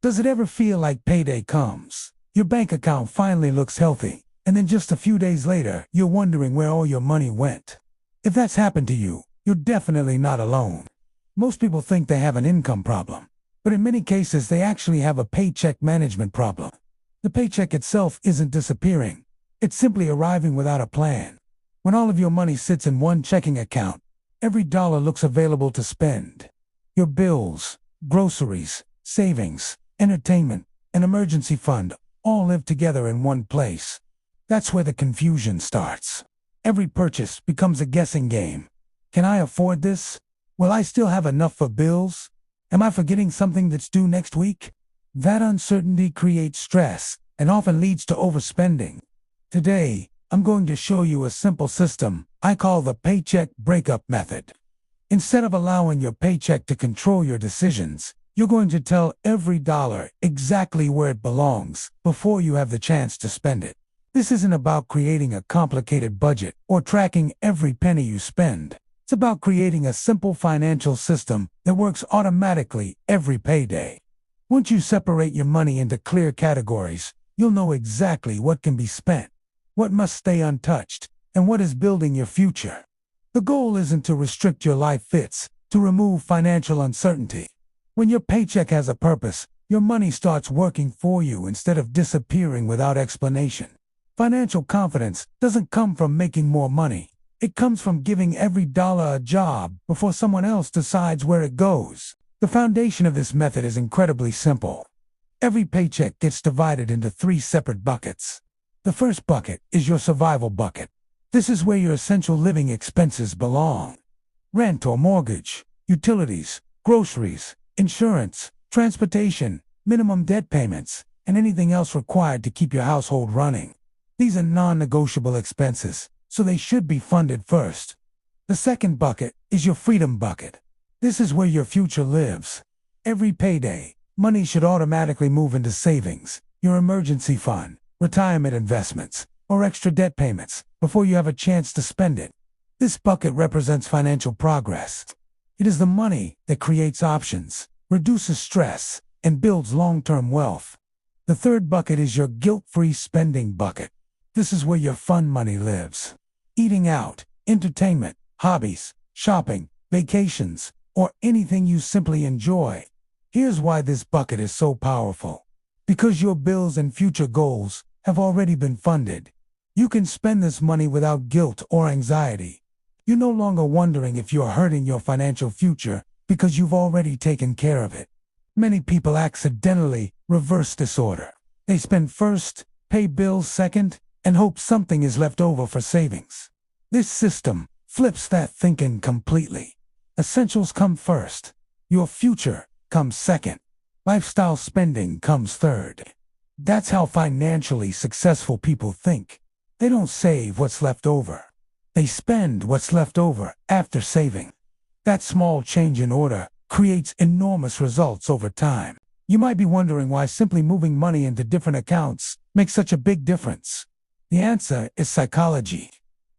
Does it ever feel like payday comes? Your bank account finally looks healthy, and then just a few days later, you're wondering where all your money went. If that's happened to you, you're definitely not alone. Most people think they have an income problem, but in many cases they actually have a paycheck management problem. The paycheck itself isn't disappearing. It's simply arriving without a plan. When all of your money sits in one checking account, every dollar looks available to spend. Your bills, groceries, savings, entertainment, and emergency fund all live together in one place. That's where the confusion starts. Every purchase becomes a guessing game. Can I afford this? Will I still have enough for bills? Am I forgetting something that's due next week? That uncertainty creates stress and often leads to overspending. Today, I'm going to show you a simple system I call the paycheck breakup method. Instead of allowing your paycheck to control your decisions, you're going to tell every dollar exactly where it belongs before you have the chance to spend it. This isn't about creating a complicated budget or tracking every penny you spend. It's about creating a simple financial system that works automatically every payday. Once you separate your money into clear categories, you'll know exactly what can be spent, what must stay untouched, and what is building your future. The goal isn't to restrict your life, it's to remove financial uncertainty. When your paycheck has a purpose, your money starts working for you instead of disappearing without explanation. Financial confidence doesn't come from making more money. It comes from giving every dollar a job before someone else decides where it goes. The foundation of this method is incredibly simple. Every paycheck gets divided into 3 separate buckets. The first bucket is your survival bucket. This is where your essential living expenses belong. Rent or mortgage, utilities, groceries, insurance, transportation, minimum debt payments, and anything else required to keep your household running. These are non-negotiable expenses, so they should be funded first. The second bucket is your freedom bucket. This is where your future lives. Every payday, money should automatically move into savings, your emergency fund, retirement investments, or extra debt payments before you have a chance to spend it. This bucket represents financial progress. It is the money that creates options, reduces stress, and builds long-term wealth. The third bucket is your guilt-free spending bucket. This is where your fun money lives. Eating out, entertainment, hobbies, shopping, vacations, or anything you simply enjoy. Here's why this bucket is so powerful. Because your bills and future goals have already been funded. You can spend this money without guilt or anxiety. You're no longer wondering if you're hurting your financial future because you've already taken care of it. Many people accidentally reverse this order. They spend first, pay bills second, and hope something is left over for savings. This system flips that thinking completely. Essentials come first. Your future comes second. Lifestyle spending comes third. That's how financially successful people think. They don't save what's left over. They spend what's left over after saving. That small change in order creates enormous results over time. You might be wondering why simply moving money into different accounts makes such a big difference. The answer is psychology.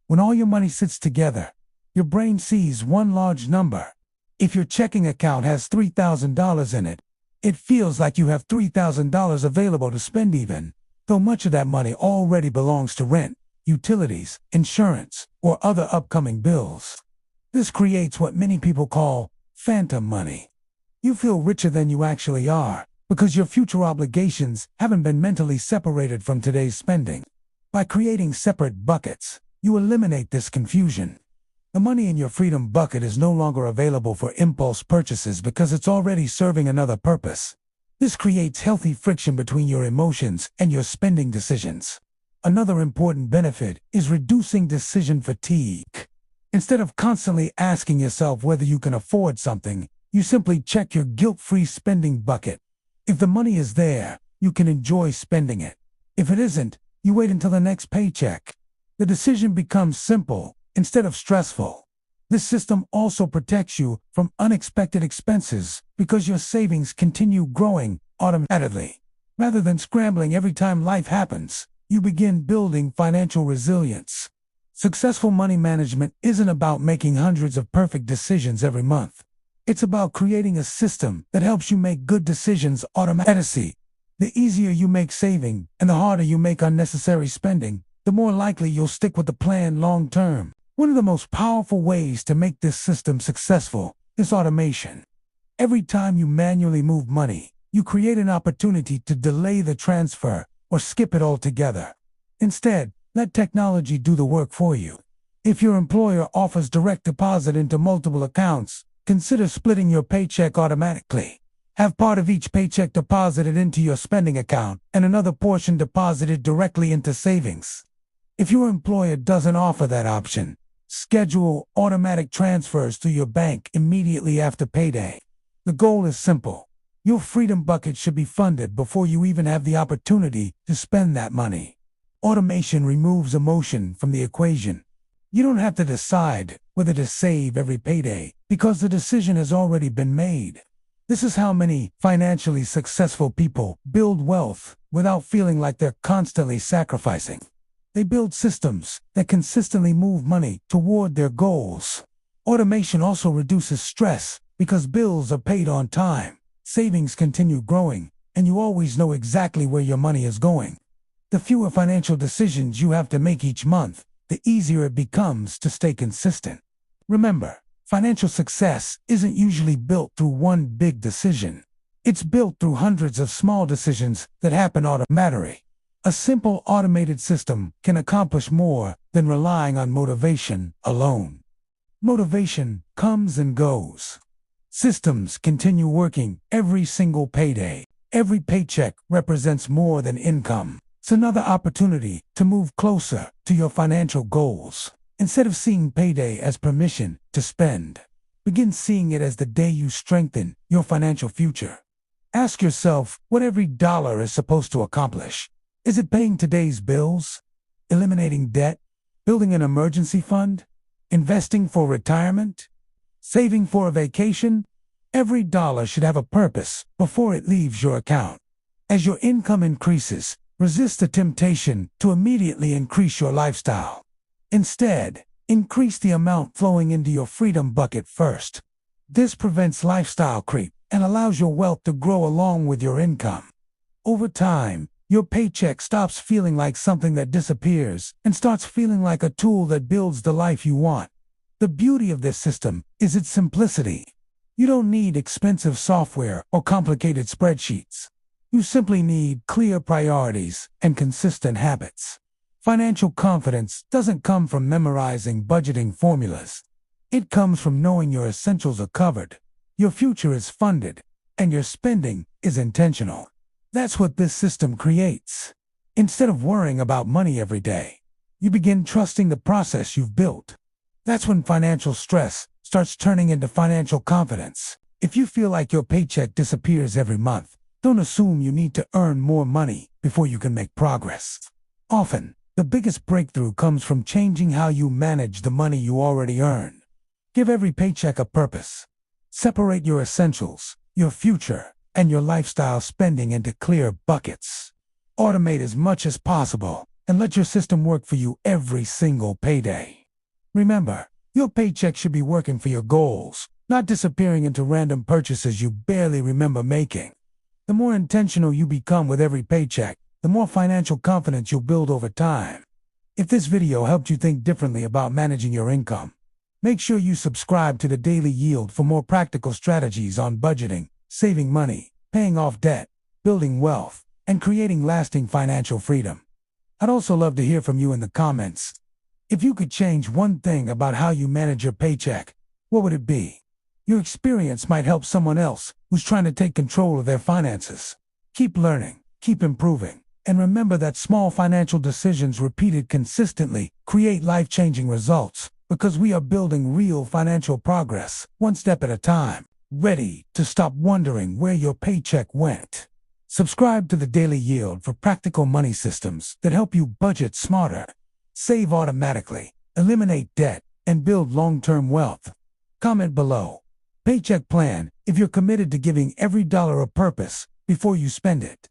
When all your money sits together, your brain sees one large number. If your checking account has $3,000 in it, it feels like you have $3,000 available to spend even though much of that money already belongs to rent, utilities, insurance, or other upcoming bills. This creates what many people call phantom money. You feel richer than you actually are because your future obligations haven't been mentally separated from today's spending. By creating separate buckets, you eliminate this confusion. The money in your freedom bucket is no longer available for impulse purchases because it's already serving another purpose. This creates healthy friction between your emotions and your spending decisions. Another important benefit is reducing decision fatigue. Instead of constantly asking yourself whether you can afford something, you simply check your guilt-free spending bucket. If the money is there, you can enjoy spending it. If it isn't, you wait until the next paycheck. The decision becomes simple instead of stressful. This system also protects you from unexpected expenses because your savings continue growing automatically. Rather than scrambling every time life happens, you begin building financial resilience. Successful money management isn't about making hundreds of perfect decisions every month. It's about creating a system that helps you make good decisions automatically. The easier you make saving and the harder you make unnecessary spending, the more likely you'll stick with the plan long term. One of the most powerful ways to make this system successful is automation. Every time you manually move money, you create an opportunity to delay the transfer or skip it altogether. Instead, let technology do the work for you. If your employer offers direct deposit into multiple accounts, consider splitting your paycheck automatically. Have part of each paycheck deposited into your spending account and another portion deposited directly into savings. If your employer doesn't offer that option, schedule automatic transfers to your bank immediately after payday. The goal is simple. Your freedom bucket should be funded before you even have the opportunity to spend that money. Automation removes emotion from the equation. You don't have to decide whether to save every payday because the decision has already been made. This is how many financially successful people build wealth without feeling like they're constantly sacrificing. They build systems that consistently move money toward their goals. Automation also reduces stress because bills are paid on time, savings continue growing, and you always know exactly where your money is going. The fewer financial decisions you have to make each month, the easier it becomes to stay consistent. Remember, financial success isn't usually built through one big decision. It's built through hundreds of small decisions that happen automatically. A simple automated system can accomplish more than relying on motivation alone. Motivation comes and goes. Systems continue working every single payday. Every paycheck represents more than income. It's another opportunity to move closer to your financial goals. Instead of seeing payday as permission to spend, begin seeing it as the day you strengthen your financial future. Ask yourself what every dollar is supposed to accomplish. Is it paying today's bills? Eliminating debt? Building an emergency fund? Investing for retirement? Saving for a vacation? Every dollar should have a purpose before it leaves your account. As your income increases, resist the temptation to immediately increase your lifestyle. Instead, increase the amount flowing into your freedom bucket first. This prevents lifestyle creep and allows your wealth to grow along with your income. Over time, your paycheck stops feeling like something that disappears and starts feeling like a tool that builds the life you want. The beauty of this system is its simplicity. You don't need expensive software or complicated spreadsheets. You simply need clear priorities and consistent habits. Financial confidence doesn't come from memorizing budgeting formulas. It comes from knowing your essentials are covered, your future is funded, and your spending is intentional. That's what this system creates. Instead of worrying about money every day, you begin trusting the process you've built. That's when financial stress starts turning into financial confidence. If you feel like your paycheck disappears every month, don't assume you need to earn more money before you can make progress. Often, the biggest breakthrough comes from changing how you manage the money you already earn. Give every paycheck a purpose. Separate your essentials, your future, and your lifestyle spending into clear buckets. Automate as much as possible and let your system work for you every single payday. Remember, your paycheck should be working for your goals, not disappearing into random purchases you barely remember making. The more intentional you become with every paycheck, the more financial confidence you'll build over time. If this video helped you think differently about managing your income, make sure you subscribe to the Daily Yield for more practical strategies on budgeting, saving money, paying off debt, building wealth, and creating lasting financial freedom. I'd also love to hear from you in the comments. If you could change one thing about how you manage your paycheck, what would it be? Your experience might help someone else who's trying to take control of their finances. Keep learning, keep improving, and remember that small financial decisions repeated consistently create life-changing results, because we are building real financial progress, one step at a time. Ready to stop wondering where your paycheck went? Subscribe to the Daily Yield for practical money systems that help you budget smarter, save automatically, eliminate debt, and build long-term wealth. Comment below. Paycheck plan if you're committed to giving every dollar a purpose before you spend it.